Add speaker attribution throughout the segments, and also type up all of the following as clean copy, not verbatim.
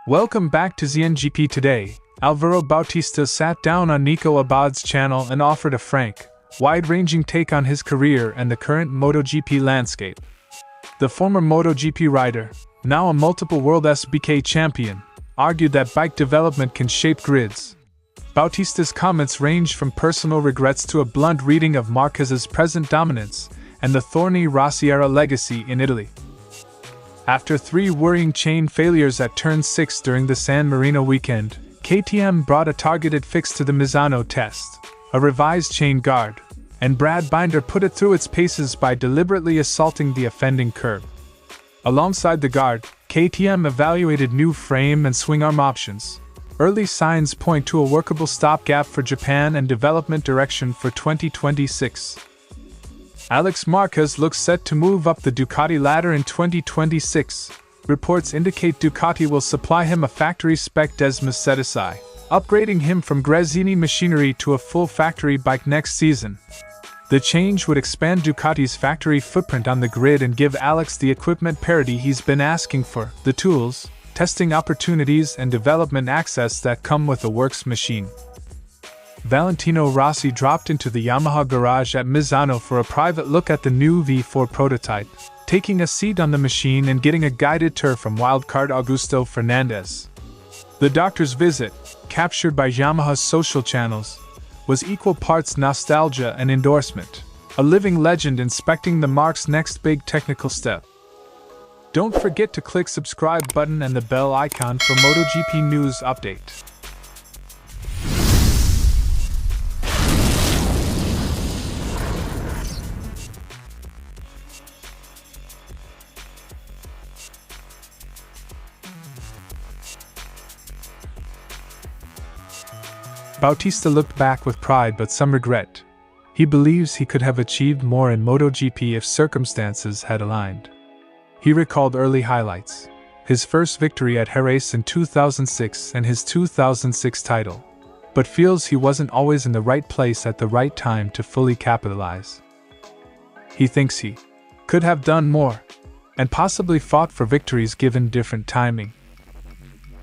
Speaker 1: Welcome back to ZNGP Today. Álvaro Bautista sat down on Nico Abad's channel and offered a frank, wide-ranging take on his career and the current MotoGP landscape. The former MotoGP rider, now a multiple WorldSBK champion, argued that bike development can shape grids. Bautista's comments ranged from personal regrets to a blunt reading of Marquez's present dominance and the thorny Rossi-era legacy in Italy. After 3 worrying chain failures at Turn 6 during the San Marino weekend, KTM brought a targeted fix to the Misano test, a revised chain guard, and Brad Binder put it through its paces by deliberately assaulting the offending kerb. Alongside the guard, KTM evaluated new frame and swingarm options. Early signs point to a workable stopgap for Japan and development direction for 2026. Alex Marquez looks set to move up the Ducati ladder in 2026. Reports indicate Ducati will supply him a factory-spec Desmas Sedesai, upgrading him from Gresini machinery to a full factory bike next season. The change would expand Ducati's factory footprint on the grid and give Alex the equipment parity he's been asking for, the tools, testing opportunities and development access that come with a works machine. Valentino Rossi dropped into the Yamaha garage at Misano for a private look at the new V4 prototype, taking a seat on the machine and getting a guided tour from wildcard Augusto Fernandez. The doctor's visit, captured by Yamaha's social channels, was equal parts nostalgia and endorsement, a living legend inspecting the Marc's next big technical step. Don't forget to click subscribe button and the bell icon for MotoGP news update. Bautista looked back with pride but some regret. He believes he could have achieved more in MotoGP if circumstances had aligned. He recalled early highlights, his first victory at Jerez in 2006 and his 2006 title, but feels he wasn't always in the right place at the right time to fully capitalize. He thinks he could have done more, and possibly fought for victories given different timing.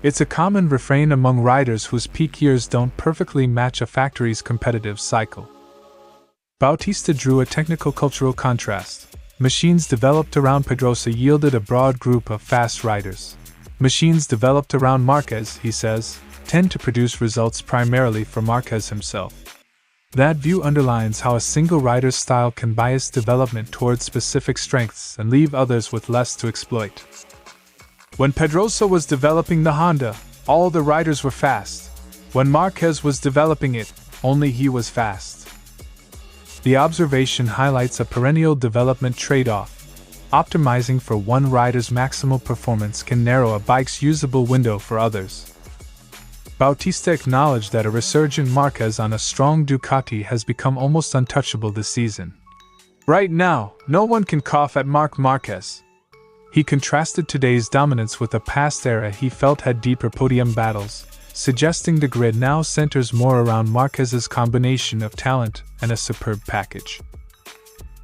Speaker 1: It's a common refrain among riders whose peak years don't perfectly match a factory's competitive cycle. Bautista drew a technical cultural contrast. Machines developed around Pedrosa yielded a broad group of fast riders. Machines developed around Marquez, he says, tend to produce results primarily for Marquez himself. That view underlines how a single rider's style can bias development towards specific strengths and leave others with less to exploit. When Pedrosa was developing the Honda, all the riders were fast. When Marquez was developing it, only he was fast. The observation highlights a perennial development trade-off. Optimizing for one rider's maximal performance can narrow a bike's usable window for others. Bautista acknowledged that a resurgent Marquez on a strong Ducati has become almost untouchable this season. Right now, no one can cough at Marc Márquez. He contrasted today's dominance with a past era he felt had deeper podium battles, suggesting the grid now centers more around Marquez's combination of talent and a superb package.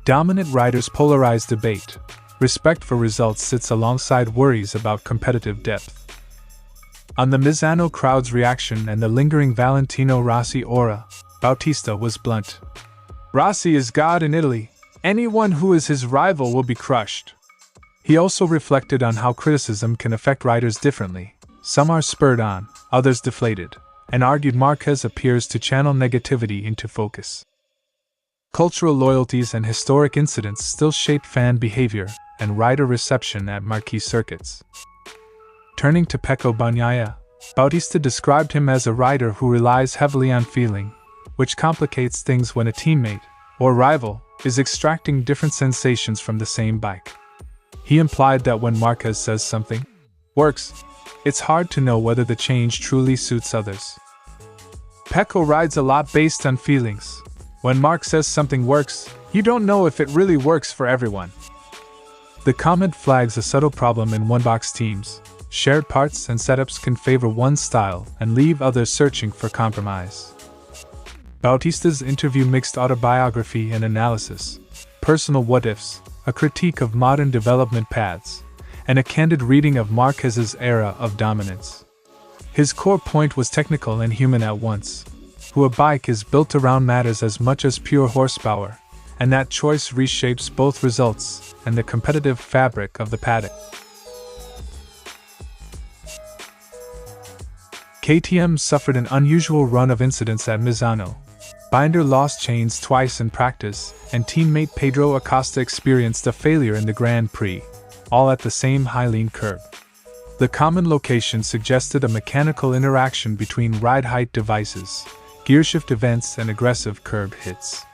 Speaker 1: Dominant riders polarize debate. Respect for results sits alongside worries about competitive depth. On the Misano crowd's reaction and the lingering Valentino Rossi aura, Bautista was blunt. Rossi is God in Italy. Anyone who is his rival will be crushed. He also reflected on how criticism can affect riders differently. Some are spurred on, others deflated, and argued Marquez appears to channel negativity into focus. Cultural loyalties and historic incidents still shape fan behavior and rider reception at marquee circuits. Turning to Pecco Bagnaia, Bautista described him as a rider who relies heavily on feeling, which complicates things when a teammate, or rival, is extracting different sensations from the same bike. He implied that when Marquez says something works, it's hard to know whether the change truly suits others. Pecco rides a lot based on feelings. When Marc says something works, you don't know if it really works for everyone. The comment flags a subtle problem in one-box teams. Shared parts and setups can favor one style and leave others searching for compromise. Bautista's interview mixed autobiography and analysis, personal what-ifs, a critique of modern development paths, and a candid reading of Marquez's era of dominance. His core point was technical and human at once. Who a bike is built around matters as much as pure horsepower, and that choice reshapes both results and the competitive fabric of the paddock. KTM suffered an unusual run of incidents at Misano. Binder lost chains twice in practice, and teammate Pedro Acosta experienced a failure in the Grand Prix, all at the same high-lean curb. The common location suggested a mechanical interaction between ride height devices, gearshift events, and aggressive curb hits.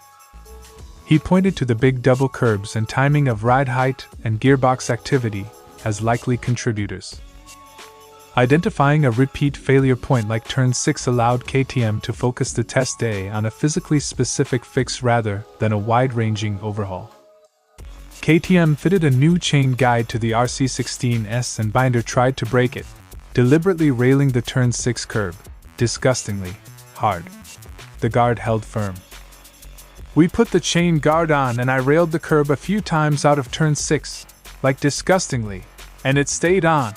Speaker 1: He pointed to the big double curbs and timing of ride height and gearbox activity as likely contributors. Identifying a repeat failure point like turn 6 allowed KTM to focus the test day on a physically specific fix rather than a wide-ranging overhaul. KTM fitted a new chain guide to the RC16S and Binder tried to break it, deliberately railing the turn 6 curb, disgustingly hard. The guard held firm. We put the chain guard on and I railed the curb a few times out of turn 6, like disgustingly, and it stayed on.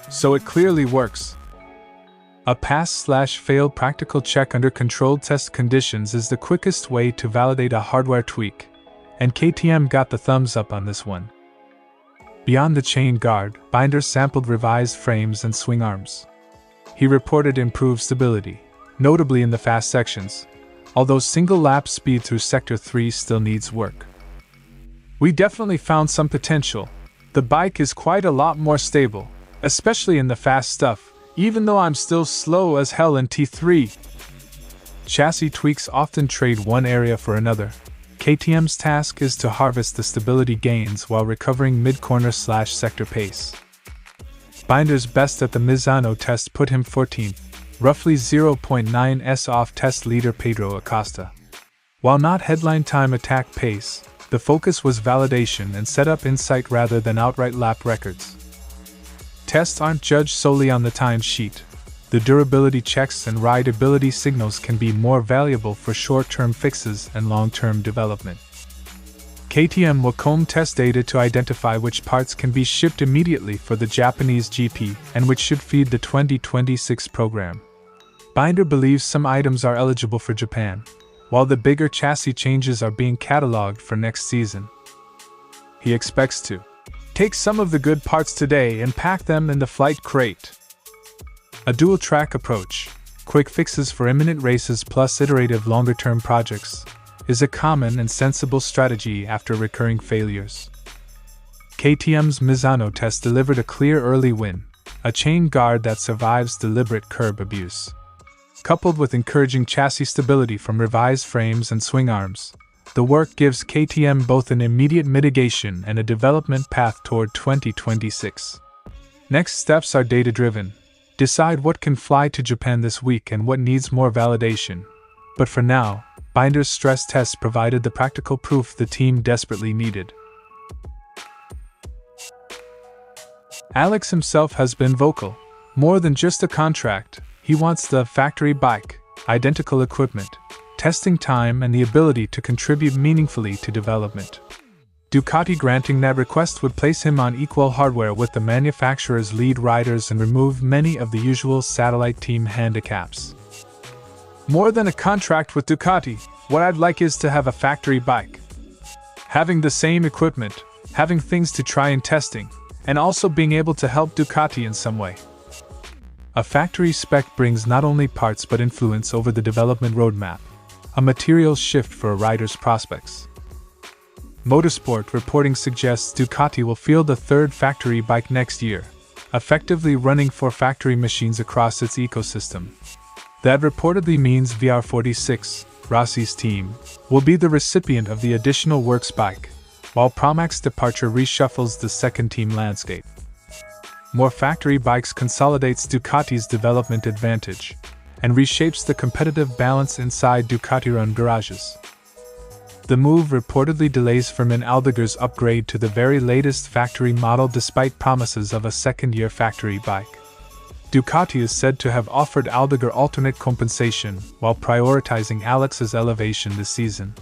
Speaker 1: So it clearly works. A pass/fail practical check under controlled test conditions is the quickest way to validate a hardware tweak, and KTM got the thumbs up on this one. Beyond the chain guard, Binder sampled revised frames and swing arms. He reported improved stability, notably in the fast sections, although single lap speed through Sector 3 still needs work. We definitely found some potential. The bike is quite a lot more stable, especially in the fast stuff, even though I'm still slow as hell in T3. Chassis tweaks often trade one area for another. KTM's task is to harvest the stability gains while recovering mid-corner/sector pace. Binder's best at the Misano test put him 14th, roughly 0.9s off test leader Pedro Acosta. While not headline time attack pace, the focus was validation and setup insight rather than outright lap records. Tests aren't judged solely on the time sheet. The durability checks and rideability signals can be more valuable for short-term fixes and long-term development. KTM will comb test data to identify which parts can be shipped immediately for the Japanese GP and which should feed the 2026 program. Binder believes some items are eligible for Japan, while the bigger chassis changes are being cataloged for next season. He expects to take some of the good parts today and pack them in the flight crate. A dual-track approach, quick fixes for imminent races plus iterative longer-term projects, is a common and sensible strategy after recurring failures. KTM's Misano test delivered a clear early win, a chain guard that survives deliberate curb abuse. Coupled with encouraging chassis stability from revised frames and swing arms, the work gives KTM both an immediate mitigation and a development path toward 2026. Next steps are data-driven. Decide what can fly to Japan this week and what needs more validation. But for now, Binder's stress test provided the practical proof the team desperately needed. Alex himself has been vocal. More than just a contract, he wants the factory bike, identical equipment, testing time, and the ability to contribute meaningfully to development. Ducati granting that request would place him on equal hardware with the manufacturer's lead riders and remove many of the usual satellite team handicaps. More than a contract with Ducati, what I'd like is to have a factory bike. Having the same equipment, having things to try in testing, and also being able to help Ducati in some way. A factory spec brings not only parts but influence over the development roadmap, a material shift for a rider's prospects. Motorsport reporting suggests Ducati will field a third factory bike next year, effectively running 4 factory machines across its ecosystem. That reportedly means VR46, Rossi's team, will be the recipient of the additional works bike, while Promac's departure reshuffles the second team landscape. More factory bikes consolidates Ducati's development advantage, and reshapes the competitive balance inside Ducati-run garages. The move reportedly delays Fermin Aldeguer's upgrade to the very latest factory model despite promises of a second-year factory bike. Ducati is said to have offered Aldeguer alternate compensation while prioritizing Alex's elevation this season.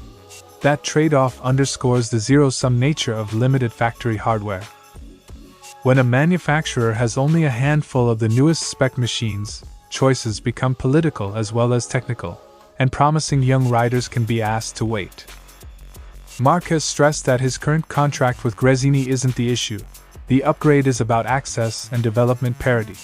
Speaker 1: That trade-off underscores the zero-sum nature of limited factory hardware. When a manufacturer has only a handful of the newest spec machines, choices become political as well as technical, and promising young riders can be asked to wait. Marquez stressed that his current contract with Gresini isn't the issue. The upgrade is about access and development parity.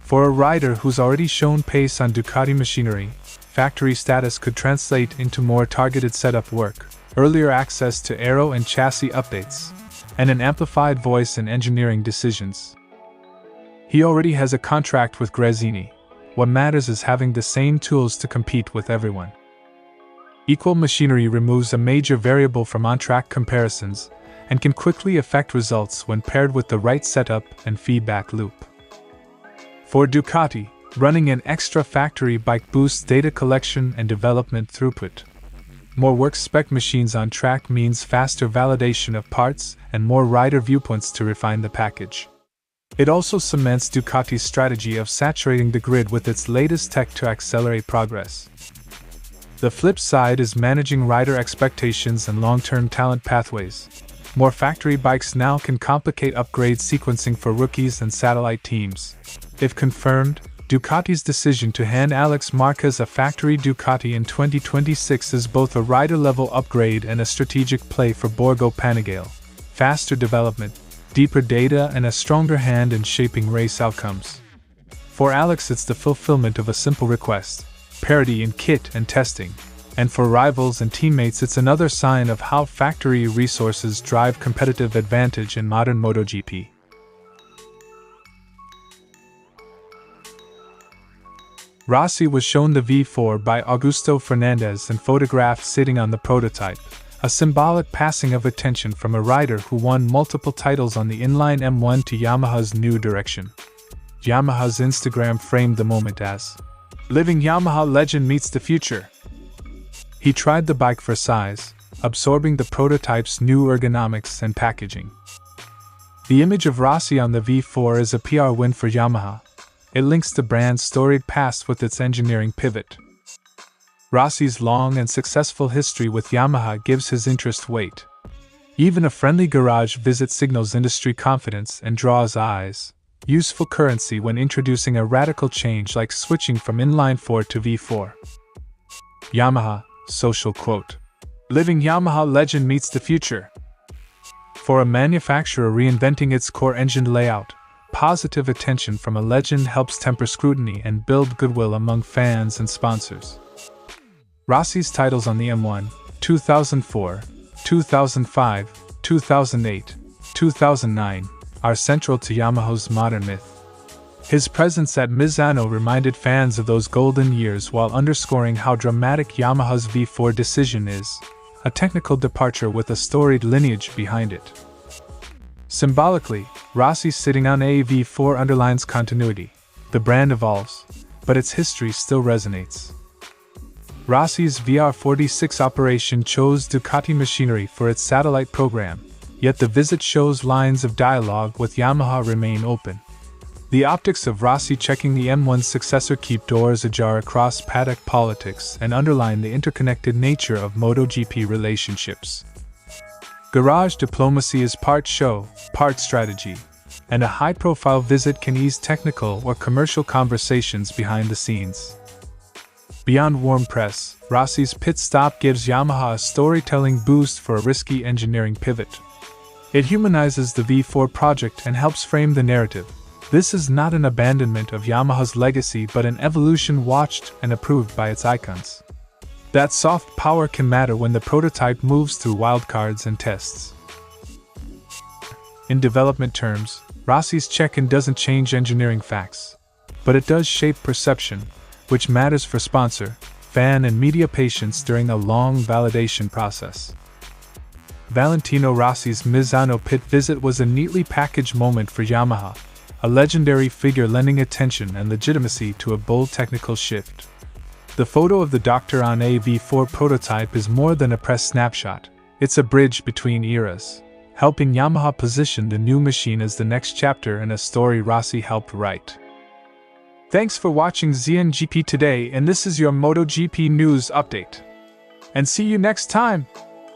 Speaker 1: For a rider who's already shown pace on Ducati machinery, factory status could translate into more targeted setup work, earlier access to aero and chassis updates, and an amplified voice in engineering decisions. He already has a contract with Gresini. What matters is having the same tools to compete with everyone. Equal machinery removes a major variable from on-track comparisons and can quickly affect results when paired with the right setup and feedback loop. For Ducati, running an extra factory bike boosts data collection and development throughput. More work-spec machines on track means faster validation of parts and more rider viewpoints to refine the package. It also cements Ducati's strategy of saturating the grid with its latest tech to accelerate progress. The flip side is managing rider expectations and long-term talent pathways. More factory bikes now can complicate upgrade sequencing for rookies and satellite teams. If confirmed, Ducati's decision to hand Alex Marquez a factory Ducati in 2026 is both a rider-level upgrade and a strategic play for Borgo Panigale. Faster development, deeper data, and a stronger hand in shaping race outcomes. For Alex, it's the fulfillment of a simple request: parity in kit and testing. And for rivals and teammates, it's another sign of how factory resources drive competitive advantage in modern MotoGP. Rossi was shown the V4 by Augusto Fernandez and photographed sitting on the prototype, a symbolic passing of attention from a rider who won multiple titles on the inline M1 to Yamaha's new direction. Yamaha's Instagram framed the moment as, "Living Yamaha legend meets the future." He tried the bike for size, absorbing the prototype's new ergonomics and packaging. The image of Rossi on the V4 is a PR win for Yamaha. It links the brand's storied past with its engineering pivot. Rossi's long and successful history with Yamaha gives his interest weight. Even a friendly garage visit signals industry confidence and draws eyes. Useful currency when introducing a radical change like switching from inline-4 to V4. Yamaha, social quote. "Living Yamaha legend meets the future." For a manufacturer reinventing its core engine layout, positive attention from a legend helps temper scrutiny and build goodwill among fans and sponsors. Rossi's titles on the M1, 2004, 2005, 2008, 2009, are central to Yamaha's modern myth. His presence at Misano reminded fans of those golden years while underscoring how dramatic Yamaha's V4 decision is, a technical departure with a storied lineage behind it. Symbolically, Rossi sitting on a V4 underlines continuity. The brand evolves, but its history still resonates. Rossi's VR46 operation chose Ducati machinery for its satellite program, yet the visit shows lines of dialogue with Yamaha remain open. The optics of Rossi checking the M1's successor keep doors ajar across paddock politics and underline the interconnected nature of MotoGP relationships. Garage diplomacy is part show, part strategy, and a high-profile visit can ease technical or commercial conversations behind the scenes. Beyond warm press, Rossi's pit stop gives Yamaha a storytelling boost for a risky engineering pivot. It humanizes the V4 project and helps frame the narrative. This is not an abandonment of Yamaha's legacy but an evolution watched and approved by its icons. That soft power can matter when the prototype moves through wildcards and tests. In development terms, Rossi's check-in doesn't change engineering facts, but it does shape perception, which matters for sponsor, fan and media patience during a long validation process. Valentino Rossi's Misano pit visit was a neatly packaged moment for Yamaha, a legendary figure lending attention and legitimacy to a bold technical shift. The photo of the doctor on a V4 prototype is more than a press snapshot, it's a bridge between eras, helping Yamaha position the new machine as the next chapter in a story Rossi helped write. Thanks for watching ZNGP Today, and this is your MotoGP news update. And see you next time!